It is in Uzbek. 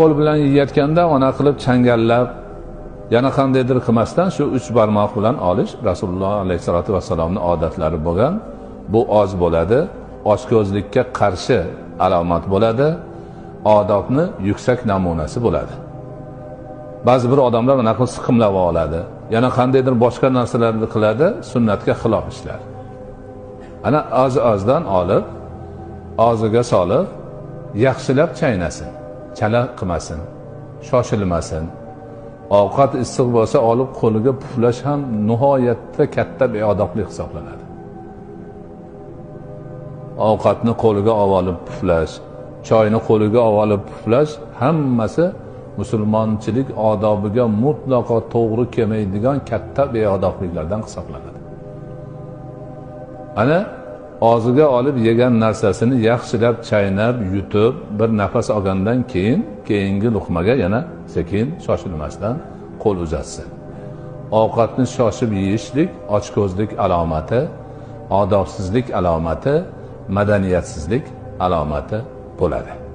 qo'l bilan yeyotganda ona qilib changallab, yana qandaydir qilmasdan shu 3 barmoq bilan olish Rasululloh alayhisolatu vassalomning odatlari bo'lgan. Bu oz bo'ladi, ochko'zlikka qarshi alomat bo'ladi, odobni yuksak namunasi bo'ladi. Ba'zi bir odamlar mana qilib siqimlab oladi, yana qandaydir boshqa narsalarni qiladi, sunnatga xilof ishlar. Ana oz-ozdan olib, og'ziga solib, yaxshilab chaynasin, chala qilmasin, shoshilmasin. Ovqat issiq bo'lsa olib qo'liga puflash ham nihoyatda katta beodoblik hisoblanadi. Ovqatni qo'liga olib puflash, choyni qo'liga olib puflash hammasi musulmonchilik odobiga mutlaqo to'g'ri kelmaydigan katta beodobliklardan hisoblanadi. Ana og'ziga olib yegan narsasini yaxshilab chaynab, yutib, bir nafas olgandan keyin keyingi luqmaga yana sekin shoshilmasdan qo'l uzatsin. Ovqatni shoshib yeyishlik ochko'zlik alomati, odobsizlik alomati, madaniyatsizlik alomati bo'ladi.